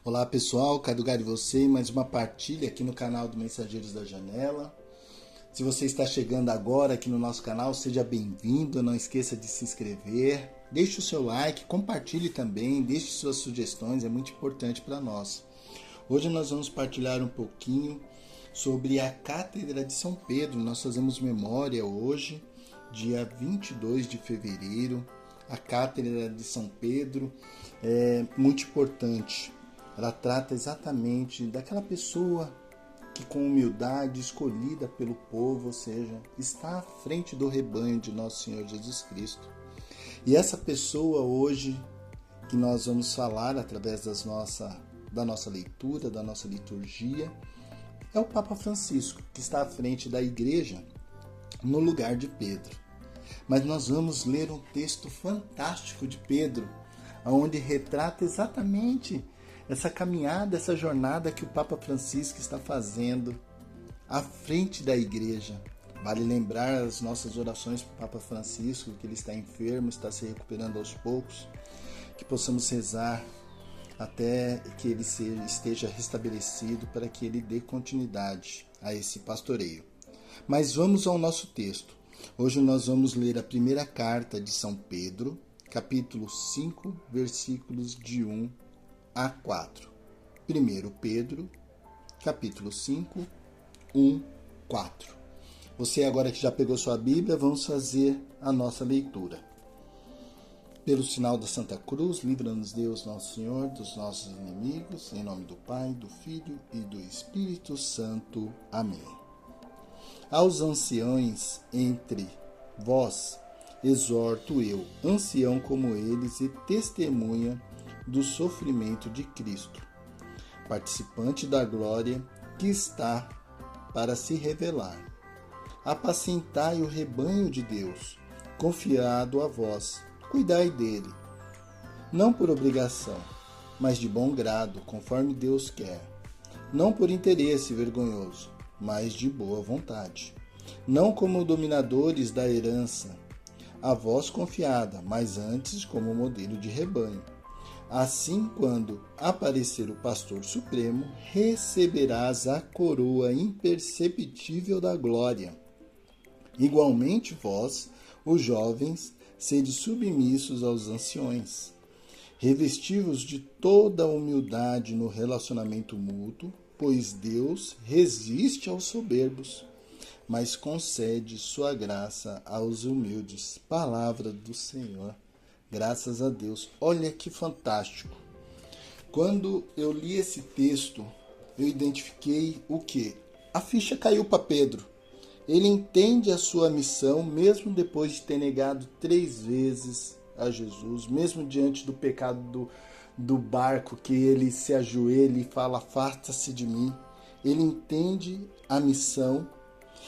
Olá pessoal, Cadugar e você, mais uma partilha aqui no canal do Mensageiros da Janela. Se você está chegando agora aqui no nosso canal, seja bem-vindo, não esqueça de se inscrever, deixe o seu like, compartilhe também, deixe suas sugestões, é muito importante para nós. Hoje nós vamos partilhar um pouquinho sobre a Cátedra de São Pedro. Nós fazemos memória hoje, dia 22 de fevereiro. A Cátedra de São Pedro é muito importante. Ela trata exatamente daquela pessoa que com humildade, escolhida pelo povo, ou seja, está à frente do rebanho de nosso Senhor Jesus Cristo. E essa pessoa hoje, que nós vamos falar através da nossa leitura, da nossa liturgia, é o Papa Francisco, que está à frente da igreja no lugar de Pedro. Mas nós vamos ler um texto fantástico de Pedro, onde retrata exatamente essa caminhada, essa jornada que o Papa Francisco está fazendo à frente da igreja. Vale lembrar as nossas orações para o Papa Francisco, que ele está enfermo, está se recuperando aos poucos, que possamos rezar até que ele esteja restabelecido para que ele dê continuidade a esse pastoreio. Mas vamos ao nosso texto. Hoje nós vamos ler a primeira carta de São Pedro, capítulo 5, versículos de 1 a 4. 1 Pedro, capítulo 5, 1, 4. Você agora que já pegou sua Bíblia, vamos fazer a nossa leitura. Pelo sinal da Santa Cruz, livra-nos Deus Nosso Senhor dos nossos inimigos, em nome do Pai, do Filho e do Espírito Santo. Amém. Aos anciões entre vós, exorto eu, ancião como eles e testemunha do sofrimento de Cristo, participante da glória que está para se revelar. Apacentai o rebanho de Deus, confiado a vós, cuidai dele, não por obrigação, mas de bom grado, conforme Deus quer, não por interesse vergonhoso, mas de boa vontade, não como dominadores da herança, a vós confiada, mas antes como modelo de rebanho. Assim, quando aparecer o Pastor Supremo, receberás a coroa imperceptível da glória. Igualmente vós, os jovens, sede submissos aos anciões. Revesti-vos de toda a humildade no relacionamento mútuo, pois Deus resiste aos soberbos, mas concede sua graça aos humildes. Palavra do Senhor. Graças a Deus. Olha que fantástico. Quando eu li esse texto, eu identifiquei o quê? A ficha caiu para Pedro. Ele entende a sua missão, mesmo depois de ter negado 3 vezes a Jesus, mesmo diante do pecado do barco, que ele se ajoelha e fala, afasta-se de mim. Ele entende a missão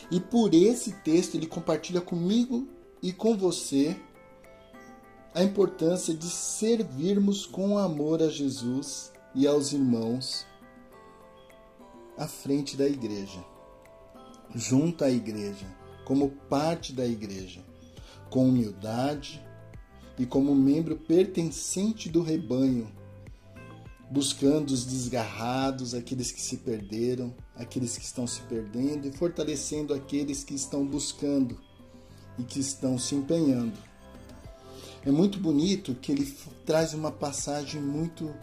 e por esse texto ele compartilha comigo e com você a importância de servirmos com amor a Jesus e aos irmãos à frente da igreja, junto à igreja, como parte da igreja, com humildade e como membro pertencente do rebanho, buscando os desgarrados, aqueles que se perderam, aqueles que estão se perdendo e fortalecendo aqueles que estão buscando e que estão se empenhando. É muito bonito que ele traz uma passagem muito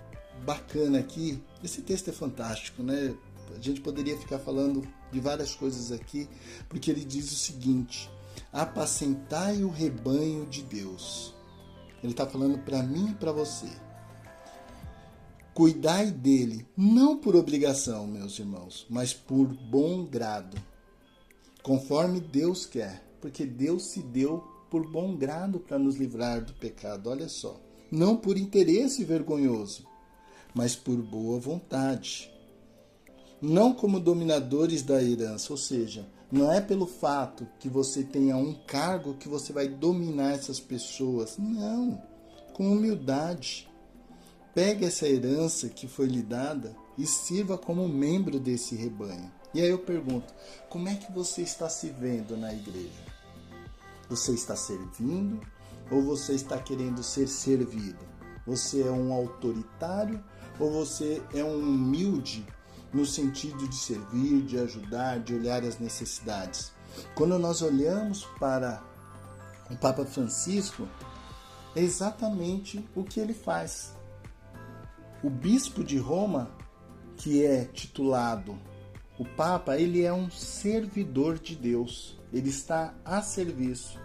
bacana aqui. Esse texto é fantástico, né? A gente poderia ficar falando de várias coisas aqui, porque ele diz o seguinte: apacentai o rebanho de Deus. Ele está falando para mim e para você. Cuidai dele, não por obrigação, meus irmãos, mas por bom grado, conforme Deus quer, porque Deus se deu por bom grado para nos livrar do pecado, olha só. Não por interesse vergonhoso, mas por boa vontade. Não como dominadores da herança, ou seja, não é pelo fato que você tenha um cargo que você vai dominar essas pessoas. Não, com humildade. Pegue essa herança que foi lhe dada e sirva como membro desse rebanho. E aí eu pergunto, como é que você está se vendo na igreja? Você está servindo ou você está querendo ser servido? Você é um autoritário ou você é um humilde no sentido de servir, de ajudar, de olhar as necessidades? Quando nós olhamos para o Papa Francisco, é exatamente o que ele faz. O bispo de Roma, que é titulado o Papa, ele é um servidor de Deus. Ele está a serviço.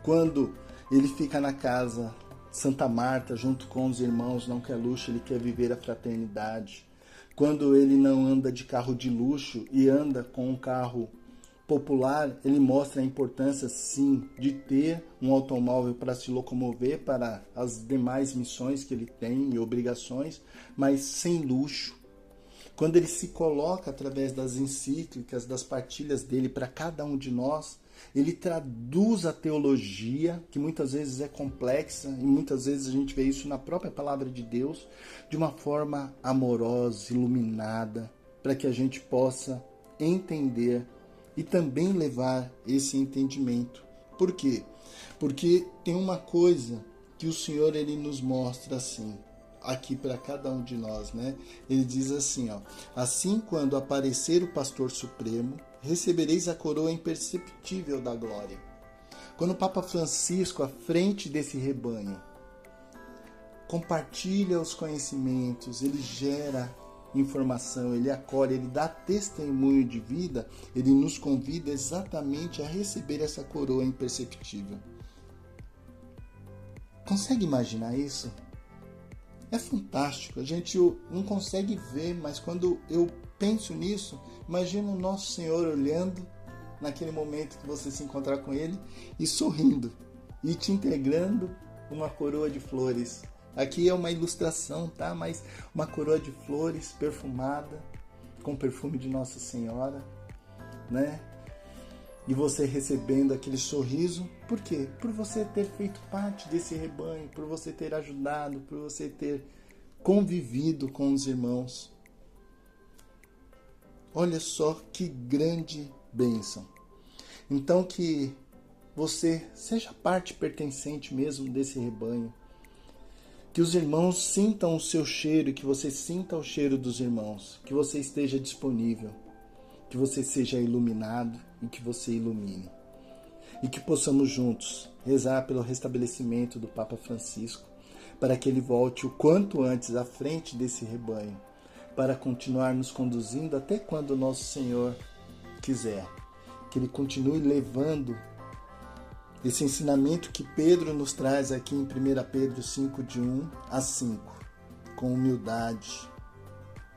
Quando ele fica na casa Santa Marta, junto com os irmãos, não quer luxo, ele quer viver a fraternidade. Quando ele não anda de carro de luxo e anda com um carro popular, ele mostra a importância, sim, de ter um automóvel para se locomover para as demais missões que ele tem e obrigações, mas sem luxo. Quando ele se coloca através das encíclicas, das partilhas dele para cada um de nós, ele traduz a teologia, que muitas vezes é complexa, e muitas vezes a gente vê isso na própria palavra de Deus, de uma forma amorosa, iluminada, para que a gente possa entender e também levar esse entendimento. Por quê? Porque tem uma coisa que o Senhor ele nos mostra assim, aqui para cada um de nós, né? Ele diz assim, ó: assim, quando aparecer o pastor supremo, recebereis a coroa imperceptível da glória. Quando o Papa Francisco, à frente desse rebanho, compartilha os conhecimentos, ele gera informação, ele acolhe, ele dá testemunho de vida, ele nos convida exatamente a receber essa coroa imperceptível. Consegue imaginar isso? É fantástico, a gente não consegue ver, mas quando eu penso nisso, imagina o nosso Senhor olhando naquele momento que você se encontrar com Ele e sorrindo e te entregando uma coroa de flores. Aqui é uma ilustração, tá? Mas uma coroa de flores perfumada, com perfume de Nossa Senhora, né? E você recebendo aquele sorriso, por quê? Por você ter feito parte desse rebanho, por você ter ajudado, por você ter convivido com os irmãos. Olha só que grande bênção. Então que você seja parte pertencente mesmo desse rebanho. Que os irmãos sintam o seu cheiro, que você sinta o cheiro dos irmãos, que você esteja disponível, que você seja iluminado e que você ilumine. E que possamos juntos rezar pelo restabelecimento do Papa Francisco, para que ele volte o quanto antes à frente desse rebanho, para continuar nos conduzindo até quando o nosso Senhor quiser. Que ele continue levando esse ensinamento que Pedro nos traz aqui em 1 Pedro 5, de 1 a 5, com humildade,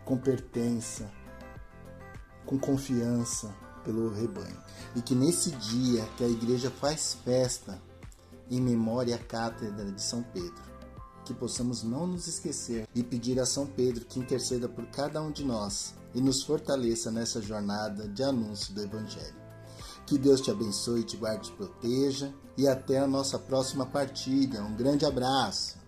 com pertença, com confiança pelo rebanho. E que nesse dia que a igreja faz festa em memória à cátedra de São Pedro, que possamos não nos esquecer e pedir a São Pedro que interceda por cada um de nós e nos fortaleça nessa jornada de anúncio do Evangelho. Que Deus te abençoe, te guarde e te proteja, e até a nossa próxima partilha. Um grande abraço!